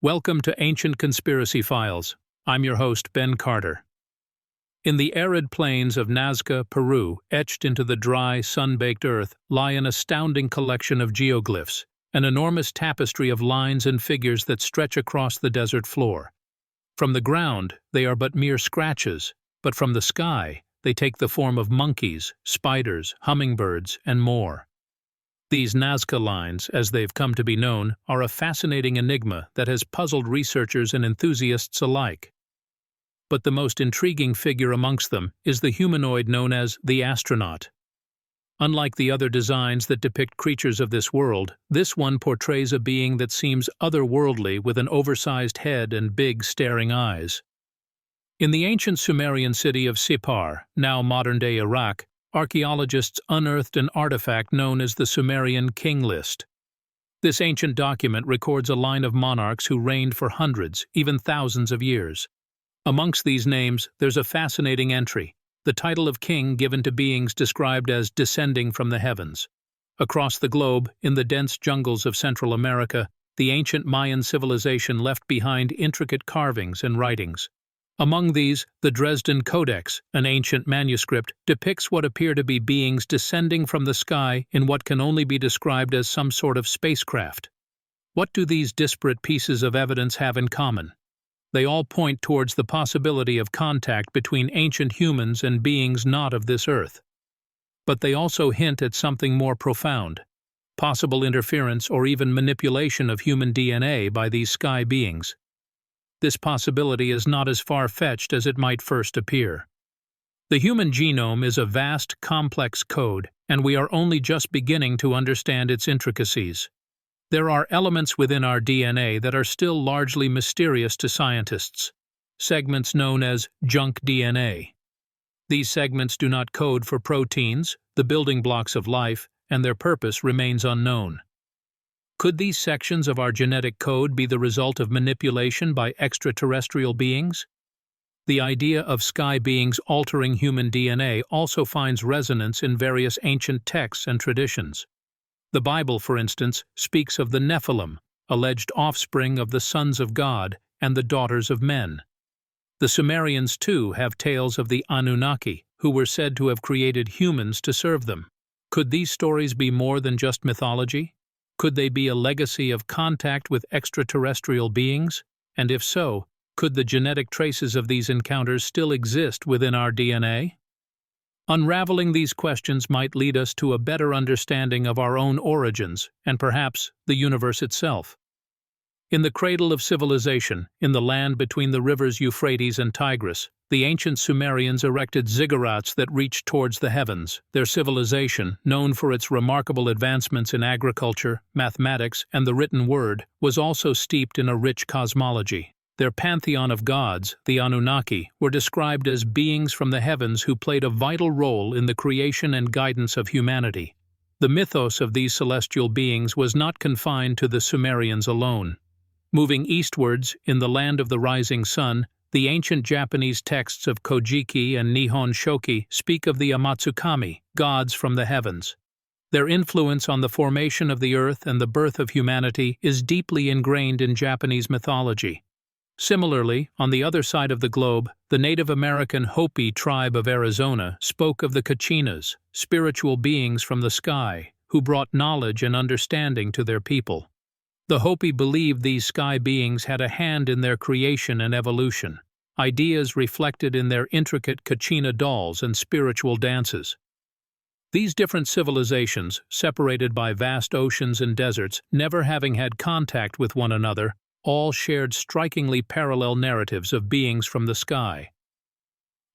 Welcome to Ancient Conspiracy Files. I'm your host, Ben Carter. In the arid plains of Nazca, Peru, etched into the dry, sun-baked earth, lie an astounding collection of geoglyphs, an enormous tapestry of lines and figures that stretch across the desert floor. From the ground, they are but mere scratches, but from the sky, they take the form of monkeys, spiders, hummingbirds, and more. These Nazca lines, as they've come to be known, are a fascinating enigma that has puzzled researchers and enthusiasts alike. But the most intriguing figure amongst them is the humanoid known as the astronaut. Unlike the other designs that depict creatures of this world, this one portrays a being that seems otherworldly with an oversized head and big staring eyes. In the ancient Sumerian city of Sippar, now modern-day Iraq, archaeologists unearthed an artifact known as the Sumerian King List. This ancient document records a line of monarchs who reigned for hundreds, even thousands of years. Amongst these names, there's a fascinating entry, the title of king given to beings described as descending from the heavens. Across the globe, in the dense jungles of Central America, the ancient Mayan civilization left behind intricate carvings and writings. Among these, the Dresden Codex, an ancient manuscript, depicts what appear to be beings descending from the sky in what can only be described as some sort of spacecraft. What do these disparate pieces of evidence have in common? They all point towards the possibility of contact between ancient humans and beings not of this earth. But they also hint at something more profound, possible interference or even manipulation of human DNA by these sky beings. This possibility is not as far-fetched as it might first appear. The human genome is a vast, complex code, and we are only just beginning to understand its intricacies. There are elements within our DNA that are still largely mysterious to scientists, segments known as junk DNA. These segments do not code for proteins, the building blocks of life, and their purpose remains unknown. Could these sections of our genetic code be the result of manipulation by extraterrestrial beings? The idea of sky beings altering human DNA also finds resonance in various ancient texts and traditions. The Bible, for instance, speaks of the Nephilim, alleged offspring of the sons of God and the daughters of men. The Sumerians, too, have tales of the Anunnaki, who were said to have created humans to serve them. Could these stories be more than just mythology? Could they be a legacy of contact with extraterrestrial beings? And if so, could the genetic traces of these encounters still exist within our DNA? Unraveling these questions might lead us to a better understanding of our own origins and perhaps the universe itself. In the cradle of civilization, in the land between the rivers Euphrates and Tigris, the ancient Sumerians erected ziggurats that reached towards the heavens. Their civilization, known for its remarkable advancements in agriculture, mathematics, and the written word, was also steeped in a rich cosmology. Their pantheon of gods, the Anunnaki, were described as beings from the heavens who played a vital role in the creation and guidance of humanity. The mythos of these celestial beings was not confined to the Sumerians alone. Moving eastwards, in the land of the rising sun, the ancient Japanese texts of Kojiki and Nihon Shoki speak of the Amatsukami, gods from the heavens. Their influence on the formation of the earth and the birth of humanity is deeply ingrained in Japanese mythology. Similarly, on the other side of the globe, the Native American Hopi tribe of Arizona spoke of the Kachinas, spiritual beings from the sky, who brought knowledge and understanding to their people. The Hopi believed these sky beings had a hand in their creation and evolution, ideas reflected in their intricate Kachina dolls and spiritual dances. These different civilizations, separated by vast oceans and deserts, never having had contact with one another, all shared strikingly parallel narratives of beings from the sky.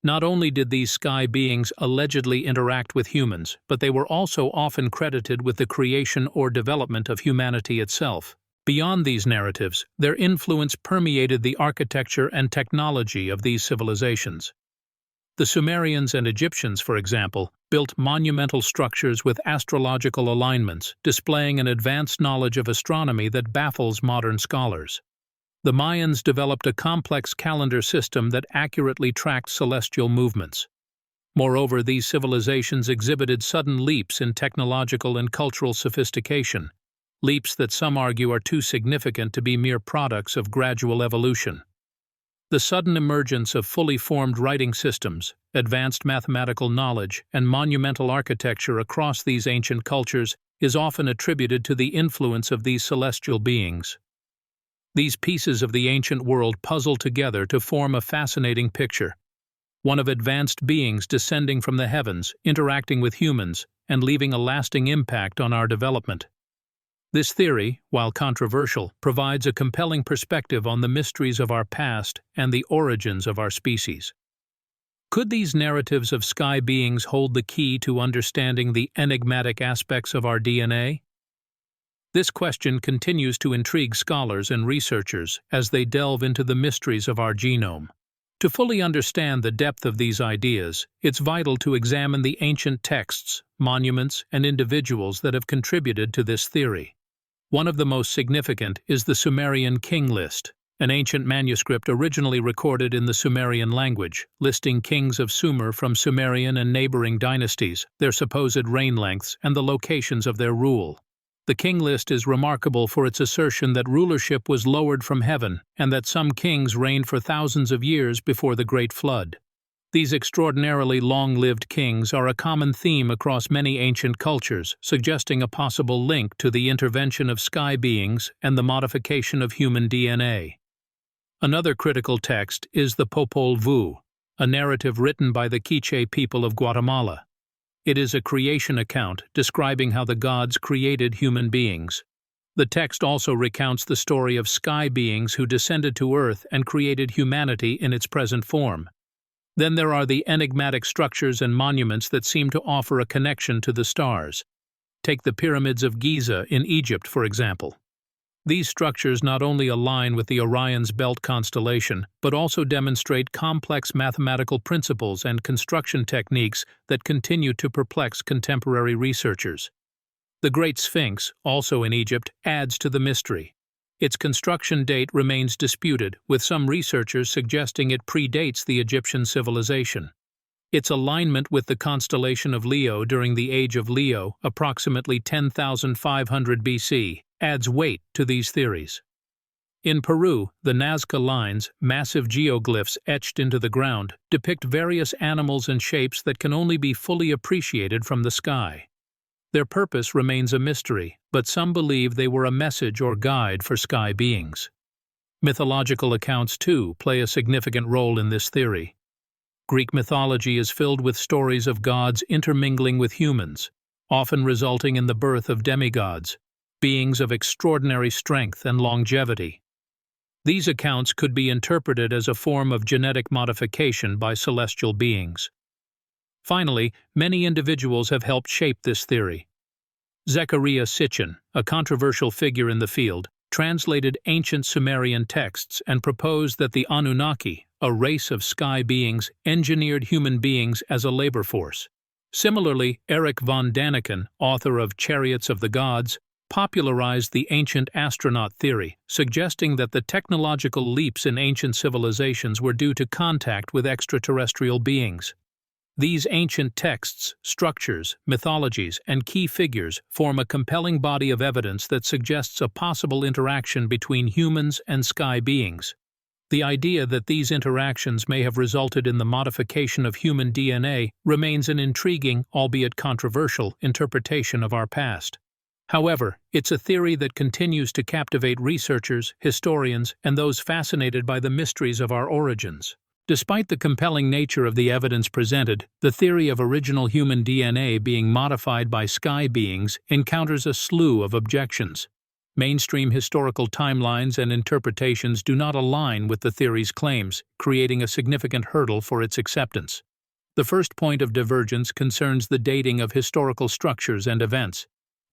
Not only did these sky beings allegedly interact with humans, but they were also often credited with the creation or development of humanity itself. Beyond these narratives, their influence permeated the architecture and technology of these civilizations. The Sumerians and Egyptians, for example, built monumental structures with astrological alignments, displaying an advanced knowledge of astronomy that baffles modern scholars. The Mayans developed a complex calendar system that accurately tracked celestial movements. Moreover, these civilizations exhibited sudden leaps in technological and cultural sophistication. leaps that some argue are too significant to be mere products of gradual evolution. The sudden emergence of fully formed writing systems, advanced mathematical knowledge, and monumental architecture across these ancient cultures is often attributed to the influence of these celestial beings. These pieces of the ancient world puzzle together to form a fascinating picture, one of advanced beings descending from the heavens, interacting with humans, and leaving a lasting impact on our development. This theory, while controversial, provides a compelling perspective on the mysteries of our past and the origins of our species. Could these narratives of sky beings hold the key to understanding the enigmatic aspects of our DNA? This question continues to intrigue scholars and researchers as they delve into the mysteries of our genome. To fully understand the depth of these ideas, it's vital to examine the ancient texts, monuments, and individuals that have contributed to this theory. One of the most significant is the Sumerian king list, an ancient manuscript originally recorded in the Sumerian language, listing kings of Sumer from Sumerian and neighboring dynasties, their supposed reign lengths, and the locations of their rule. The king list is remarkable for its assertion that rulership was lowered from heaven and that some kings reigned for thousands of years before the Great Flood. These extraordinarily long-lived kings are a common theme across many ancient cultures, suggesting a possible link to the intervention of sky beings and the modification of human DNA. Another critical text is the Popol Vuh, a narrative written by the Quiche people of Guatemala. It is a creation account describing how the gods created human beings. The text also recounts the story of sky beings who descended to Earth and created humanity in its present form. Then there are the enigmatic structures and monuments that seem to offer a connection to the stars. Take the pyramids of Giza in Egypt, for example. These structures not only align with the Orion's Belt constellation, but also demonstrate complex mathematical principles and construction techniques that continue to perplex contemporary researchers. The Great Sphinx, also in Egypt, adds to the mystery. Its construction date remains disputed, with some researchers suggesting it predates the Egyptian civilization. Its alignment with the constellation of Leo during the Age of Leo, approximately 10,500 BC, adds weight to these theories. In Peru, the Nazca lines, massive geoglyphs etched into the ground, depict various animals and shapes that can only be fully appreciated from the sky. Their purpose remains a mystery, but some believe they were a message or guide for sky beings. Mythological accounts, too, play a significant role in this theory. Greek mythology is filled with stories of gods intermingling with humans, often resulting in the birth of demigods, beings of extraordinary strength and longevity. These accounts could be interpreted as a form of genetic modification by celestial beings. Finally, many individuals have helped shape this theory. Zecharia Sitchin, a controversial figure in the field, translated ancient Sumerian texts and proposed that the Anunnaki, a race of sky beings, engineered human beings as a labor force. Similarly, Erich von Däniken, author of Chariots of the Gods, popularized the ancient astronaut theory, suggesting that the technological leaps in ancient civilizations were due to contact with extraterrestrial beings. These ancient texts, structures, mythologies, and key figures form a compelling body of evidence that suggests a possible interaction between humans and sky beings. The idea that these interactions may have resulted in the modification of human DNA remains an intriguing, albeit controversial, interpretation of our past. However, it's a theory that continues to captivate researchers, historians, and those fascinated by the mysteries of our origins. Despite the compelling nature of the evidence presented, the theory of original human DNA being modified by sky beings encounters a slew of objections. Mainstream historical timelines and interpretations do not align with the theory's claims, creating a significant hurdle for its acceptance. The first point of divergence concerns the dating of historical structures and events.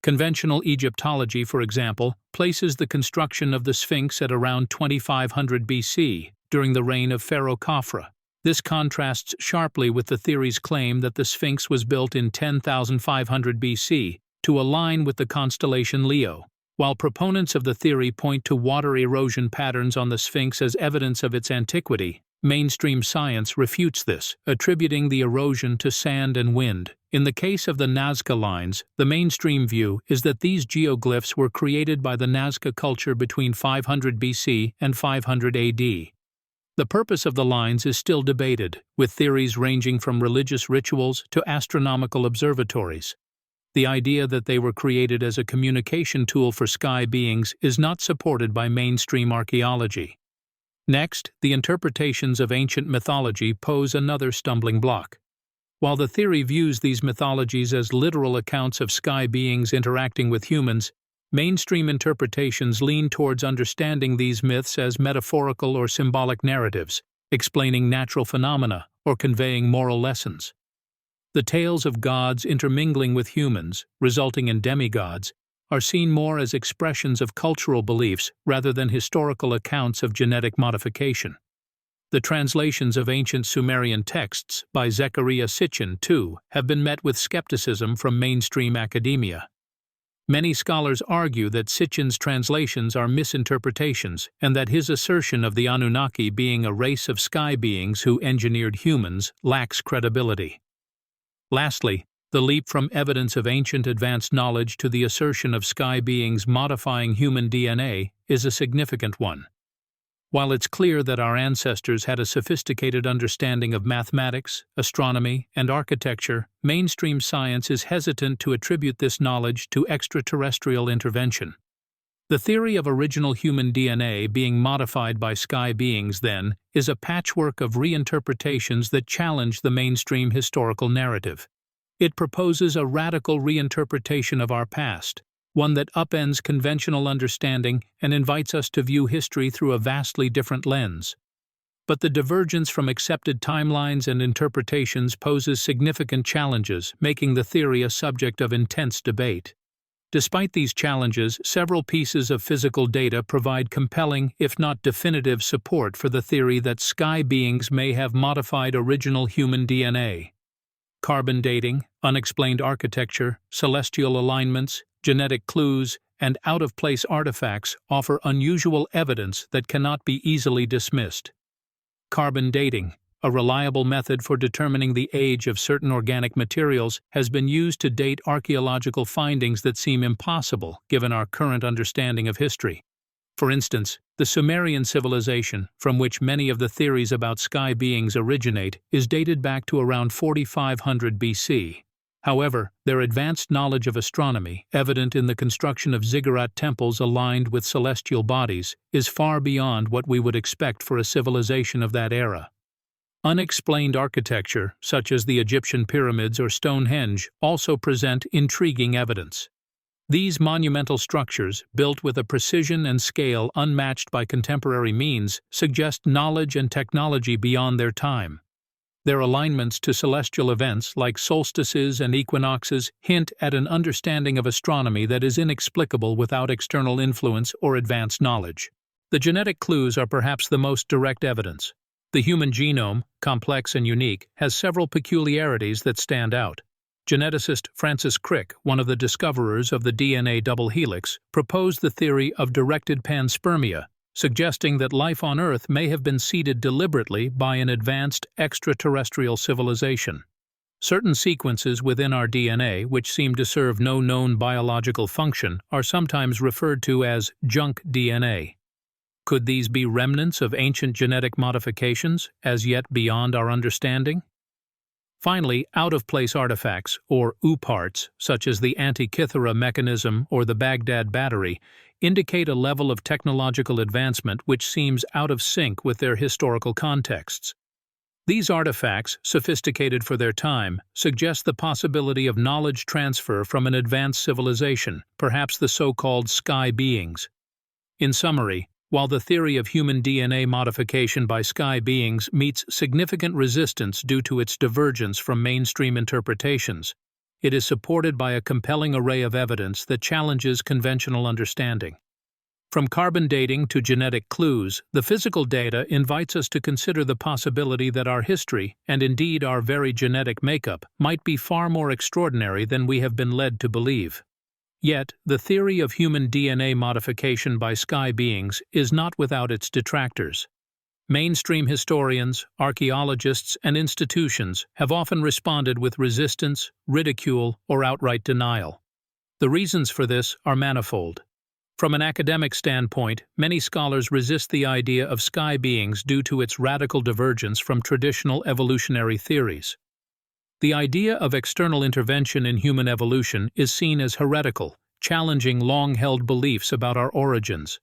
Conventional Egyptology, for example, places the construction of the Sphinx at around 2500 BC, during the reign of Pharaoh Khafra. This contrasts sharply with the theory's claim that the Sphinx was built in 10,500 BC to align with the constellation Leo. While proponents of the theory point to water erosion patterns on the Sphinx as evidence of its antiquity, mainstream science refutes this, attributing the erosion to sand and wind. In the case of the Nazca lines, the mainstream view is that these geoglyphs were created by the Nazca culture between 500 BC and 500 AD. The purpose of the lines is still debated, with theories ranging from religious rituals to astronomical observatories. The idea that they were created as a communication tool for sky beings is not supported by mainstream archaeology. Next, the interpretations of ancient mythology pose another stumbling block. While the theory views these mythologies as literal accounts of sky beings interacting with humans, mainstream interpretations lean towards understanding these myths as metaphorical or symbolic narratives, explaining natural phenomena or conveying moral lessons. The tales of gods intermingling with humans, resulting in demigods, are seen more as expressions of cultural beliefs rather than historical accounts of genetic modification. The translations of ancient Sumerian texts by Zecharia Sitchin, too, have been met with skepticism from mainstream academia. Many scholars argue that Sitchin's translations are misinterpretations and that his assertion of the Anunnaki being a race of sky beings who engineered humans lacks credibility. Lastly, the leap from evidence of ancient advanced knowledge to the assertion of sky beings modifying human DNA is a significant one. While it's clear that our ancestors had a sophisticated understanding of mathematics, astronomy, and architecture, mainstream science is hesitant to attribute this knowledge to extraterrestrial intervention. The theory of original human DNA being modified by sky beings, then, is a patchwork of reinterpretations that challenge the mainstream historical narrative. It proposes a radical reinterpretation of our past, one that upends conventional understanding and invites us to view history through a vastly different lens. But the divergence from accepted timelines and interpretations poses significant challenges, making the theory a subject of intense debate. Despite these challenges, several pieces of physical data provide compelling, if not definitive, support for the theory that sky beings may have modified original human DNA. Carbon dating, unexplained architecture, celestial alignments, genetic clues, and out-of-place artifacts offer unusual evidence that cannot be easily dismissed. Carbon dating, a reliable method for determining the age of certain organic materials, has been used to date archaeological findings that seem impossible given our current understanding of history. For instance, the Sumerian civilization, from which many of the theories about sky beings originate, is dated back to around 4500 BC. However, their advanced knowledge of astronomy, evident in the construction of ziggurat temples aligned with celestial bodies, is far beyond what we would expect for a civilization of that era. Unexplained architecture, such as the Egyptian pyramids or Stonehenge, also present intriguing evidence. These monumental structures, built with a precision and scale unmatched by contemporary means, suggest knowledge and technology beyond their time. Their alignments to celestial events like solstices and equinoxes hint at an understanding of astronomy that is inexplicable without external influence or advanced knowledge. The genetic clues are perhaps the most direct evidence. The human genome, complex and unique, has several peculiarities that stand out. Geneticist Francis Crick, one of the discoverers of the DNA double helix, proposed the theory of directed panspermia, suggesting that life on Earth may have been seeded deliberately by an advanced extraterrestrial civilization. Certain sequences within our DNA, which seem to serve no known biological function, are sometimes referred to as junk DNA. Could these be remnants of ancient genetic modifications, as yet beyond our understanding? Finally, out-of-place artifacts, or OOParts, such as the Antikythera mechanism or the Baghdad battery, indicate a level of technological advancement which seems out of sync with their historical contexts. These artifacts, sophisticated for their time, suggest the possibility of knowledge transfer from an advanced civilization, perhaps the so-called sky beings. In summary, while the theory of human DNA modification by sky beings meets significant resistance due to its divergence from mainstream interpretations, it is supported by a compelling array of evidence that challenges conventional understanding. From carbon dating to genetic clues, the physical data invites us to consider the possibility that our history, and indeed our very genetic makeup, might be far more extraordinary than we have been led to believe. Yet, the theory of human DNA modification by sky beings is not without its detractors. Mainstream historians, archaeologists, and institutions have often responded with resistance, ridicule, or outright denial. The reasons for this are manifold. From an academic standpoint, many scholars resist the idea of sky beings due to its radical divergence from traditional evolutionary theories. The idea of external intervention in human evolution is seen as heretical, challenging long-held beliefs about our origins.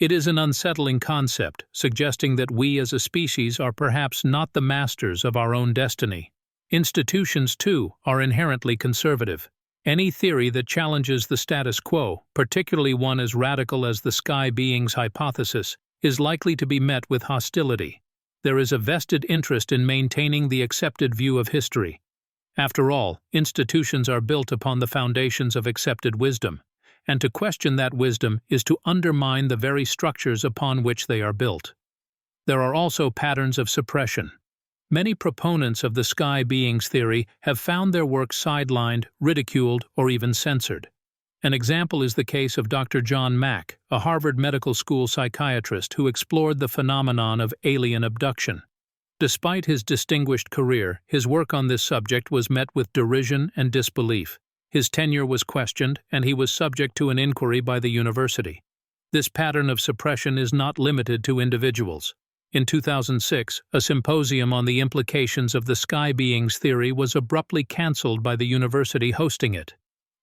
It is an unsettling concept, suggesting that we as a species are perhaps not the masters of our own destiny. Institutions, too, are inherently conservative. Any theory that challenges the status quo, particularly one as radical as the sky beings hypothesis, is likely to be met with hostility. There is a vested interest in maintaining the accepted view of history. After all, institutions are built upon the foundations of accepted wisdom, and to question that wisdom is to undermine the very structures upon which they are built. There are also patterns of suppression. Many proponents of the sky beings theory have found their work sidelined, ridiculed, or even censored. An example is the case of Dr. John Mack, a Harvard Medical School psychiatrist who explored the phenomenon of alien abduction. Despite his distinguished career, his work on this subject was met with derision and disbelief. His tenure was questioned, and he was subject to an inquiry by the university. This pattern of suppression is not limited to individuals. In 2006, a symposium on the implications of the sky beings theory was abruptly cancelled by the university hosting it.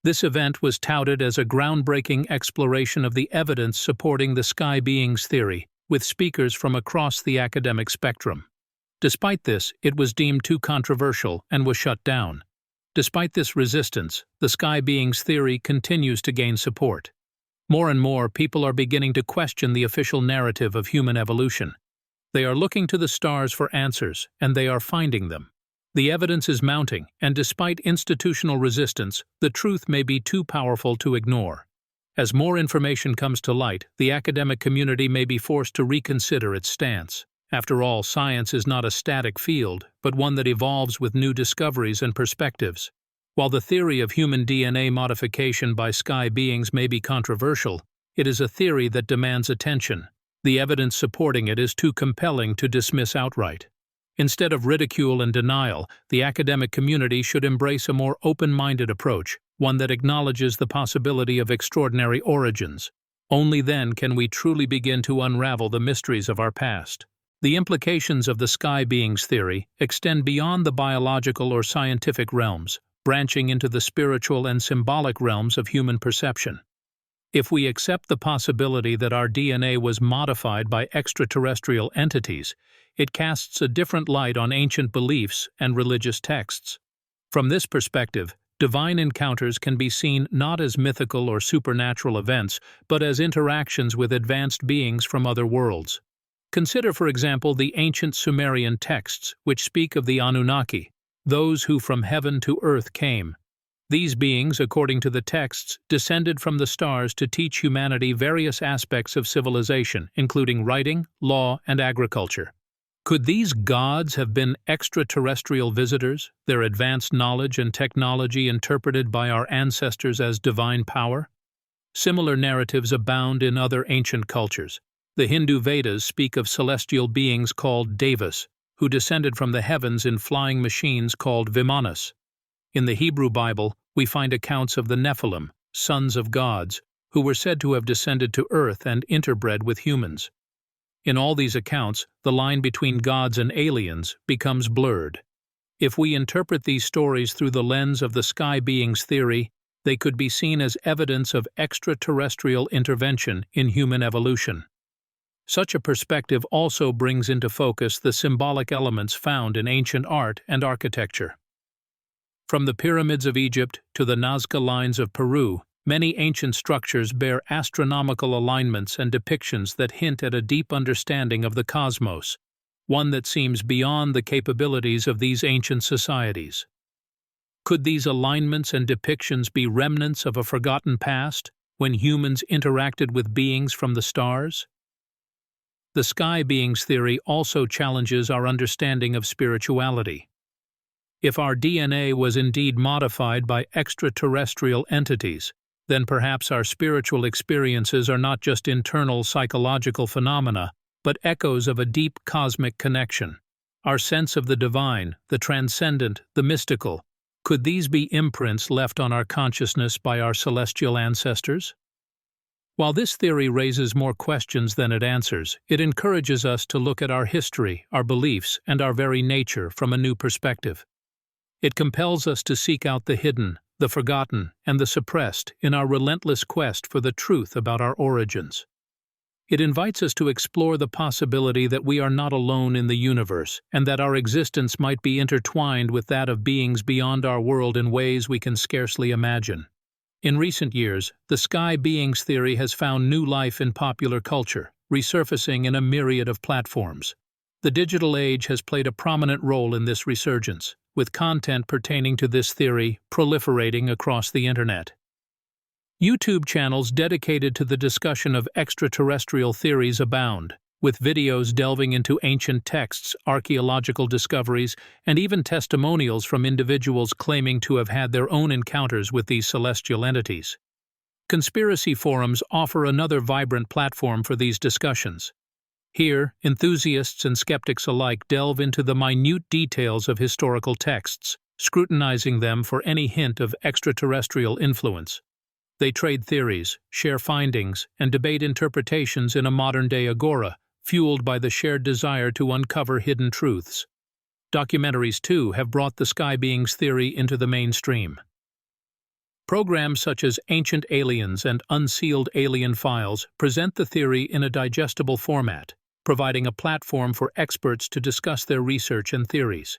This event was touted as a groundbreaking exploration of the evidence supporting the sky beings theory, with speakers from across the academic spectrum. Despite this, it was deemed too controversial and was shut down. Despite this resistance, the sky beings theory continues to gain support. More and more people are beginning to question the official narrative of human evolution. They are looking to the stars for answers, and they are finding them. The evidence is mounting, and despite institutional resistance, the truth may be too powerful to ignore. As more information comes to light, the academic community may be forced to reconsider its stance. After all, science is not a static field, but one that evolves with new discoveries and perspectives. While the theory of human DNA modification by sky beings may be controversial, it is a theory that demands attention. The evidence supporting it is too compelling to dismiss outright. Instead of ridicule and denial, the academic community should embrace a more open-minded approach, one that acknowledges the possibility of extraordinary origins. Only then can we truly begin to unravel the mysteries of our past. The implications of the sky beings theory extend beyond the biological or scientific realms, branching into the spiritual and symbolic realms of human perception. If we accept the possibility that our DNA was modified by extraterrestrial entities, it casts a different light on ancient beliefs and religious texts. From this perspective, divine encounters can be seen not as mythical or supernatural events, but as interactions with advanced beings from other worlds. Consider, for example, the ancient Sumerian texts, which speak of the Anunnaki, those who from heaven to earth came. These beings, according to the texts, descended from the stars to teach humanity various aspects of civilization, including writing, law, and agriculture. Could these gods have been extraterrestrial visitors, their advanced knowledge and technology interpreted by our ancestors as divine power? Similar narratives abound in other ancient cultures. The Hindu Vedas speak of celestial beings called devas, who descended from the heavens in flying machines called vimanas. In the Hebrew Bible, we find accounts of the Nephilim, sons of gods, who were said to have descended to earth and interbred with humans. In all these accounts, the line between gods and aliens becomes blurred. If we interpret these stories through the lens of the sky beings theory, they could be seen as evidence of extraterrestrial intervention in human evolution. Such a perspective also brings into focus the symbolic elements found in ancient art and architecture. From the pyramids of Egypt to the Nazca lines of Peru, many ancient structures bear astronomical alignments and depictions that hint at a deep understanding of the cosmos, one that seems beyond the capabilities of these ancient societies. Could these alignments and depictions be remnants of a forgotten past, when humans interacted with beings from the stars? The sky beings theory also challenges our understanding of spirituality. If our DNA was indeed modified by extraterrestrial entities, then perhaps our spiritual experiences are not just internal psychological phenomena, but echoes of a deep cosmic connection. Our sense of the divine, the transcendent, the mystical, could these be imprints left on our consciousness by our celestial ancestors? While this theory raises more questions than it answers, it encourages us to look at our history, our beliefs, and our very nature from a new perspective. It compels us to seek out the hidden, the forgotten, and the suppressed in our relentless quest for the truth about our origins. It invites us to explore the possibility that we are not alone in the universe, and that our existence might be intertwined with that of beings beyond our world in ways we can scarcely imagine. In recent years, the sky beings theory has found new life in popular culture, resurfacing in a myriad of platforms. The digital age has played a prominent role in this resurgence, with content pertaining to this theory proliferating across the internet. YouTube channels dedicated to the discussion of extraterrestrial theories abound, with videos delving into ancient texts, archaeological discoveries, and even testimonials from individuals claiming to have had their own encounters with these celestial entities. Conspiracy forums offer another vibrant platform for these discussions. Here, enthusiasts and skeptics alike delve into the minute details of historical texts, scrutinizing them for any hint of extraterrestrial influence. They trade theories, share findings, and debate interpretations in a modern-day agora, fueled by the shared desire to uncover hidden truths. Documentaries, too, have brought the sky beings theory into the mainstream. Programs such as Ancient Aliens and Unsealed Alien Files present the theory in a digestible format, providing a platform for experts to discuss their research and theories.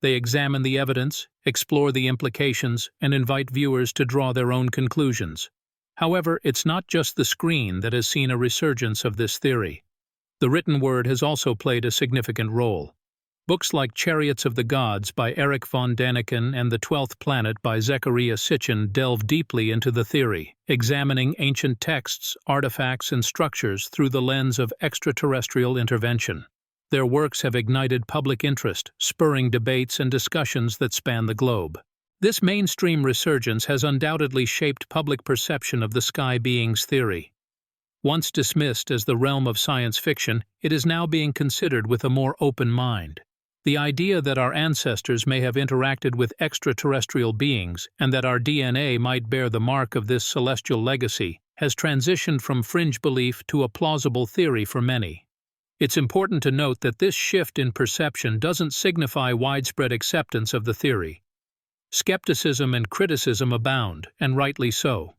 They examine the evidence, explore the implications, and invite viewers to draw their own conclusions. However, it's not just the screen that has seen a resurgence of this theory. The written word has also played a significant role. Books like Chariots of the Gods by Erich von Däniken and The 12th Planet by Zecharia Sitchin delve deeply into the theory, examining ancient texts, artifacts, and structures through the lens of extraterrestrial intervention. Their works have ignited public interest, spurring debates and discussions that span the globe. This mainstream resurgence has undoubtedly shaped public perception of the sky beings theory. Once dismissed as the realm of science fiction, it is now being considered with a more open mind. The idea that our ancestors may have interacted with extraterrestrial beings and that our DNA might bear the mark of this celestial legacy has transitioned from fringe belief to a plausible theory for many. It's important to note that this shift in perception doesn't signify widespread acceptance of the theory. Skepticism and criticism abound, and rightly so.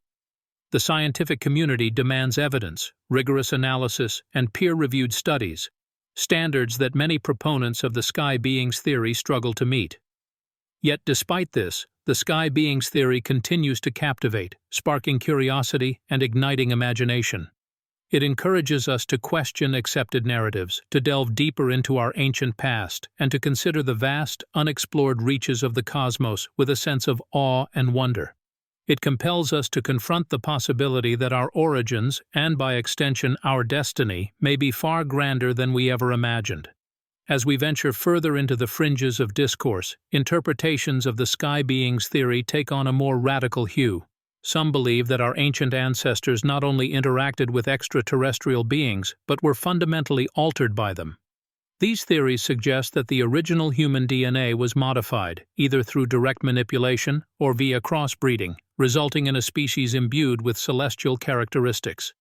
The scientific community demands evidence, rigorous analysis, and peer-reviewed studies, standards that many proponents of the sky beings theory struggle to meet. Yet despite this, the sky beings theory continues to captivate, sparking curiosity and igniting imagination. It encourages us to question accepted narratives, to delve deeper into our ancient past, and to consider the vast, unexplored reaches of the cosmos with a sense of awe and wonder. It compels us to confront the possibility that our origins, and by extension our destiny, may be far grander than we ever imagined. As we venture further into the fringes of discourse, interpretations of the sky beings theory take on a more radical hue. Some believe that our ancient ancestors not only interacted with extraterrestrial beings, but were fundamentally altered by them. These theories suggest that the original human DNA was modified, either through direct manipulation or via crossbreeding, resulting in a species imbued with celestial characteristics.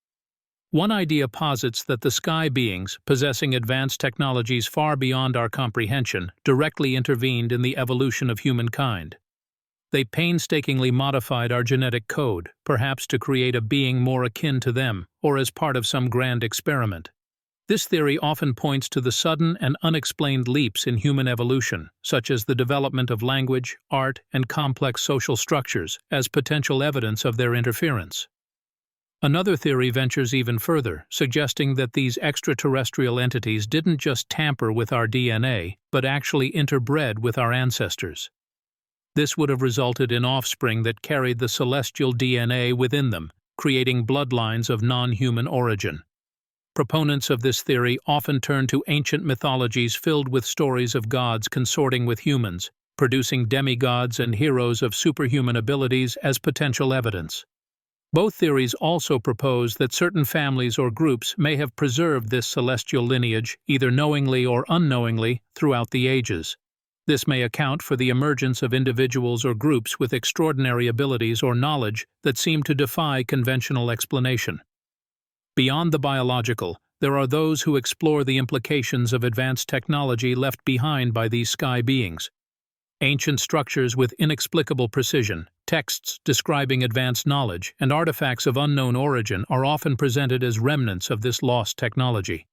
One idea posits that the sky beings, possessing advanced technologies far beyond our comprehension, directly intervened in the evolution of humankind. They painstakingly modified our genetic code, perhaps to create a being more akin to them, or as part of some grand experiment. This theory often points to the sudden and unexplained leaps in human evolution, such as the development of language, art, and complex social structures, as potential evidence of their interference. Another theory ventures even further, suggesting that these extraterrestrial entities didn't just tamper with our DNA, but actually interbred with our ancestors. This would have resulted in offspring that carried the celestial DNA within them, creating bloodlines of non-human origin. Proponents of this theory often turn to ancient mythologies filled with stories of gods consorting with humans, producing demigods and heroes of superhuman abilities as potential evidence. Both theories also propose that certain families or groups may have preserved this celestial lineage, either knowingly or unknowingly, throughout the ages. This may account for the emergence of individuals or groups with extraordinary abilities or knowledge that seem to defy conventional explanation. Beyond the biological, there are those who explore the implications of advanced technology left behind by these sky beings. Ancient structures with inexplicable precision, texts describing advanced knowledge, and artifacts of unknown origin are often presented as remnants of this lost technology.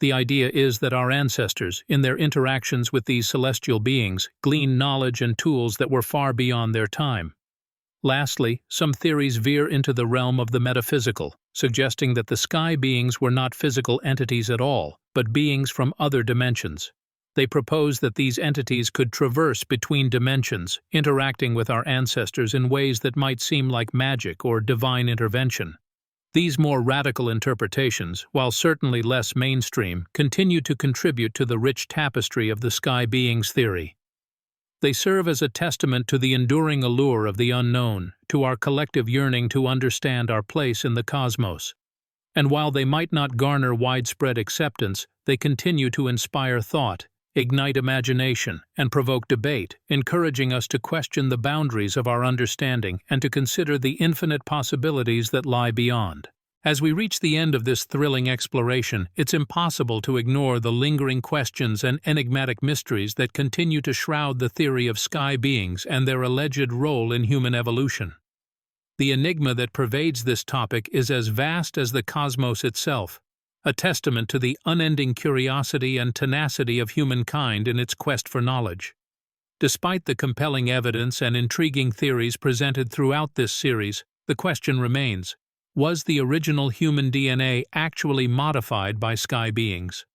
The idea is that our ancestors, in their interactions with these celestial beings, gleaned knowledge and tools that were far beyond their time. Lastly, some theories veer into the realm of the metaphysical, suggesting that the sky beings were not physical entities at all, but beings from other dimensions. They propose that these entities could traverse between dimensions, interacting with our ancestors in ways that might seem like magic or divine intervention. These more radical interpretations, while certainly less mainstream, continue to contribute to the rich tapestry of the sky beings theory. They serve as a testament to the enduring allure of the unknown, to our collective yearning to understand our place in the cosmos. And while they might not garner widespread acceptance, they continue to inspire thought, ignite imagination, and provoke debate, encouraging us to question the boundaries of our understanding and to consider the infinite possibilities that lie beyond. As we reach the end of this thrilling exploration, it's impossible to ignore the lingering questions and enigmatic mysteries that continue to shroud the theory of sky beings and their alleged role in human evolution. The enigma that pervades this topic is as vast as the cosmos itself, a testament to the unending curiosity and tenacity of humankind in its quest for knowledge. Despite the compelling evidence and intriguing theories presented throughout this series, the question remains: was the original human DNA actually modified by sky beings?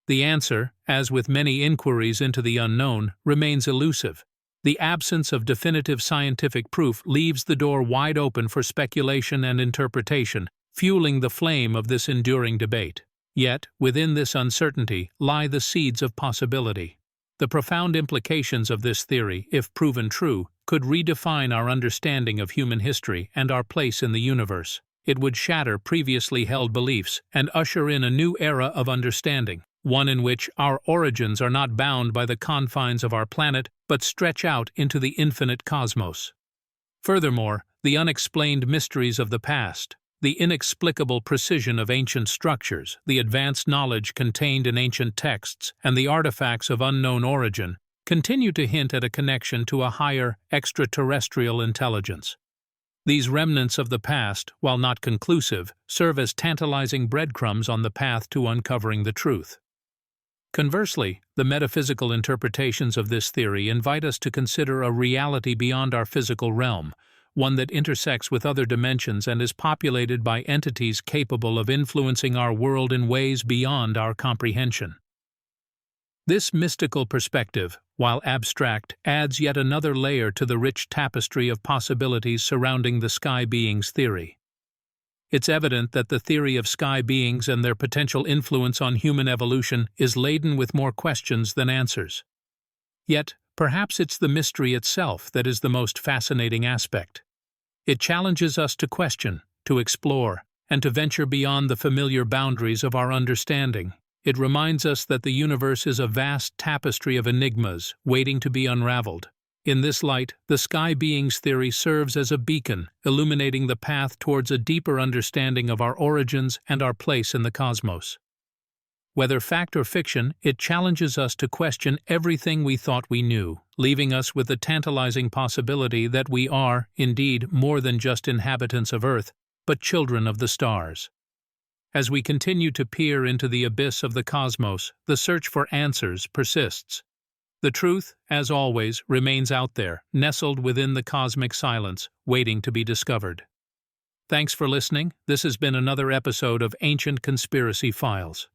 The answer, as with many inquiries into the unknown, remains elusive. The absence of definitive scientific proof leaves the door wide open for speculation and interpretation, fueling the flame of this enduring debate. Yet, within this uncertainty lie the seeds of possibility. The profound implications of this theory, if proven true, could redefine our understanding of human history and our place in the universe. It would shatter previously held beliefs and usher in a new era of understanding, one in which our origins are not bound by the confines of our planet but stretch out into the infinite cosmos. Furthermore, the unexplained mysteries of the past, the inexplicable precision of ancient structures, the advanced knowledge contained in ancient texts, and the artifacts of unknown origin continue to hint at a connection to a higher, extraterrestrial intelligence. These remnants of the past, while not conclusive, serve as tantalizing breadcrumbs on the path to uncovering the truth. Conversely, the metaphysical interpretations of this theory invite us to consider a reality beyond our physical realm, one that intersects with other dimensions and is populated by entities capable of influencing our world in ways beyond our comprehension. This mystical perspective, while abstract, adds yet another layer to the rich tapestry of possibilities surrounding the sky beings theory. It's evident that the theory of sky beings and their potential influence on human evolution is laden with more questions than answers. Yet, perhaps it's the mystery itself that is the most fascinating aspect. It challenges us to question, to explore, and to venture beyond the familiar boundaries of our understanding. It reminds us that the universe is a vast tapestry of enigmas waiting to be unraveled. In this light, the sky beings theory serves as a beacon, illuminating the path towards a deeper understanding of our origins and our place in the cosmos. Whether fact or fiction, it challenges us to question everything we thought we knew, leaving us with the tantalizing possibility that we are, indeed, more than just inhabitants of Earth, but children of the stars. As we continue to peer into the abyss of the cosmos, the search for answers persists. The truth, as always, remains out there, nestled within the cosmic silence, waiting to be discovered. Thanks for listening. This has been another episode of Ancient Conspiracy Files.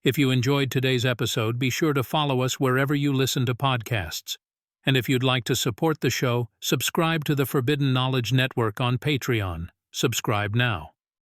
If you enjoyed today's episode, be sure to follow us wherever you listen to podcasts. And if you'd like to support the show, subscribe to the Forbidden Knowledge Network on Patreon. Subscribe now.